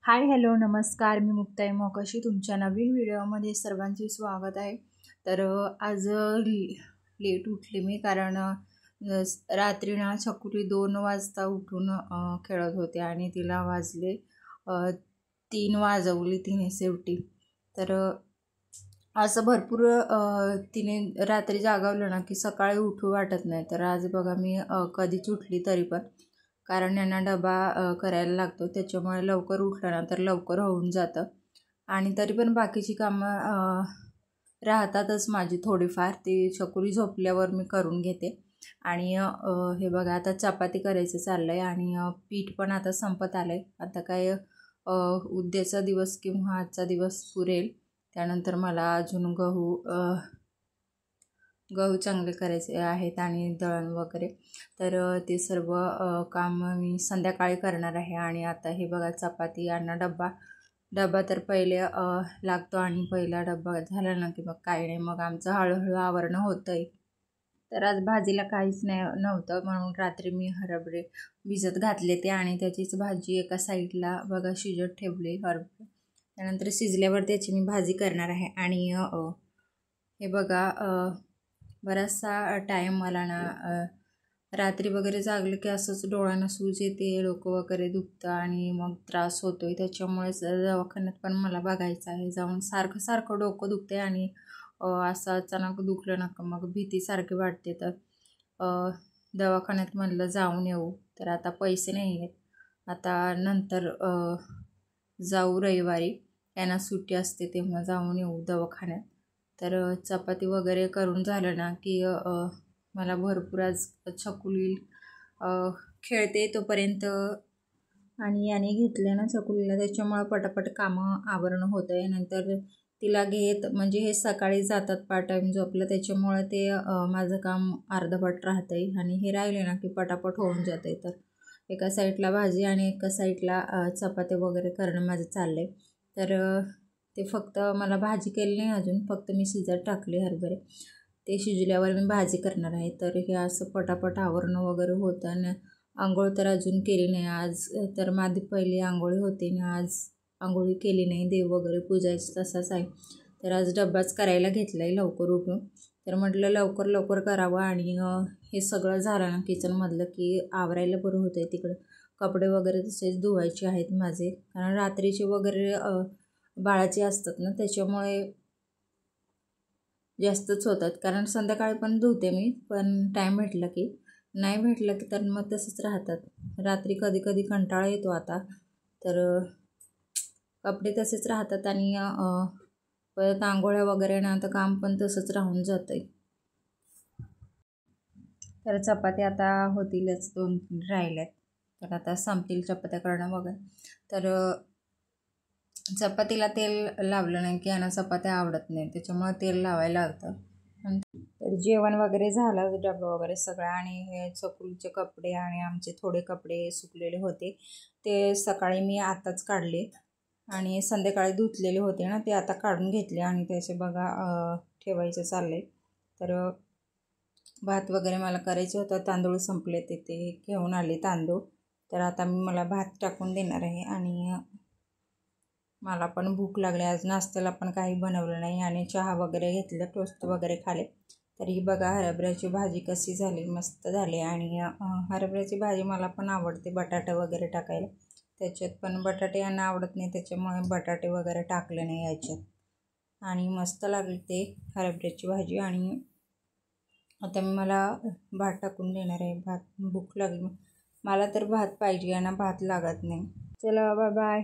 Hi hello नमस्कार, मी मुक्ताई मोकाशी तुमच्या नवीन व्हिडिओमध्ये सर्वांचे स्वागत आहे। तर आज लेट उठले मी कारण रात्री ना छकुली 2 वाजता उठून खेळत होते आणि तिला वाजले 3 वाजवली तिने शेवटी। तर असं भरपूर तिने रात्री जागवलं ना की सकाळी उठू वाटत नाही। तर आज बघा मी कधीच उठली तरी पण, कारण यांना डबा करायला लागतो त्याच्यामुळे लवकर उठलं ना तर लवकर होऊन जातं। आणि तरी पण बाकीची कामं राहतातच माझी थोडीफार, ती छकुली झोपल्यावर मी करून घेते। आणि हे बघा आता चपाती करायचं चाललं आहे आणि पीठ पण आता संपत आलं आहे। आता काय उद्याचा दिवस किंवा आजचा दिवस पुरेल, त्यानंतर मला अजून गहू चांगले करायचे आहेत आणि दळण वगैरे। तर ते सर्व काम मी संध्याकाळी करणार आहे। आणि आता हे बघा चपाती यांना डबा तर पहिले लागतो आणि पहिला डबा झाला ना की मग काही नाही, मग आमचं हळूहळू आवरणं होतं आहे। तर आज भाजीला काहीच नव्हतं म्हणून रात्री मी हरभरे भिजत घातले ते, आणि त्याचीच भाजी एका साईडला बघा शिजत ठेवली हरभरे। त्यानंतर शिजल्यावर त्याची मी भाजी करणार आहे। आणि हे बघा बराचसा टाईम मला ना रात्री वगैरे जागलं की असंच डोळ्यांना सूज येते, डोकं वगैरे दुखतं आणि मग त्रास होतो आहे। त्याच्यामुळेच दवाखान्यात पण मला बघायचं आहे जाऊन। सारखं डोकं दुखते आणि असं अचानक दुखलं ना मग भीतीसारखी वाटते। तर दवाखान्यात म्हणलं जाऊन येऊ, तर आता पैसे नाही आहेत, आता नंतर जाऊ रविवारी, यांना सुट्टी असते तेव्हा जाऊन येऊ दवाखान्यात। तर चपाती वगैरे करून झालं ना की मला भरपूर आज छकुली खेळते तोपर्यंत, आणि याने घेतले ना छकुलीला त्याच्यामुळं पटापट कामं आवरणं होतं आहे। नंतर तिला घेत म्हणजे हे सकाळी जातात पार्ट टाईम जॉबला, त्याच्यामुळे ते माझं काम अर्धवट राहतं आहे आणि हे राहिले ना की पटापट होऊन जातं आहे। तर एका साईडला भाजी आणि एका साईडला चपाती वगैरे करणं माझं चाललं आहे। तर ते फक्त मला भाजी केली नाही अजून, फक्त मी शिजत टाकले हरभरे, ते शिजल्यावर मी भाजी करणार आहे। तर हे असं पटापट आवरणं वगैरे होतं। आणि आंघोळ तर अजून केली नाही आज, तर माझी पहिली आंघोळी होते ना, आज आंघोळी केली नाही, देव वगैरे पूजायचं तसाच आहे। तर आज डब्बाच करायला घेतला आहे लवकर उठून, तर म्हटलं लवकर करावं आणि हे सगळं झालं ना किचनमधलं की आवरायला बरं होतं आहे। तिकडं कपडे वगैरे तसेच धुवायचे आहेत माझे, कारण रात्रीचे वगैरे बाळाचे असतात ना त्याच्यामुळे जास्तच होतात, कारण संध्याकाळी पण धुते मी, पण टाईम भेटला की, नाही भेटलं की तर मग तसंच राहतात। रात्री कधी कंटाळा येतो आता, तर कपडे तसेच राहतात आणि परत आंघोळ्या वगैरे ना तर काम पण तसंच राहून जातं आहे। तर चपाती आता होतीलच, 2 राहिल्यात, तर आता संपतील चपात्या करणं वगैरे। तर चपातीला तेल लावलं नाही की यांना चपात्या आवडत नाही, त्याच्यामुळे तेल लावायला लागतं। तर जेवण वगैरे झालं, डबा वगैरे सगळं, आणि हे छकुलीचे कपडे आणि आमचे थोडे कपडे सुकलेले होते ते सकाळी मी आताच काढले, आणि संध्याकाळी धुतलेले होते ना ते आता काढून घेतले आणि त्याचे बघा ठेवायचं चालले। तर भात वगैरे मला करायचं होतं, तांदूळ संपले ते घेऊन आले तांदूळ, तर आता मला भात टाकून देणार आहे। आणि मला पण भूक लागली, आज नाश्त्याला पण काही बनवलं नाही आणि चहा वगैरे घेतलं, टोस्ट वगैरे खाले। तर ही बघा हरभऱ्याची भाजी कशी झाली, मस्त झाली। आणि हरभऱ्याची भाजी मला पण आवडते बटाटे वगैरे टाकायला, त्याच्यात पण बटाटे यांना आवडत नाही त्याच्यामुळे बटाटे वगैरे टाकले नाही याच्यात, आणि मस्त लागली ते हरभऱ्याची भाजी। आणि आता मला भात टाकून देणार आहे, भात भूक लागली, मला तर भात पाहिजे, यांना भात लागत नाही। चला बाय बाय।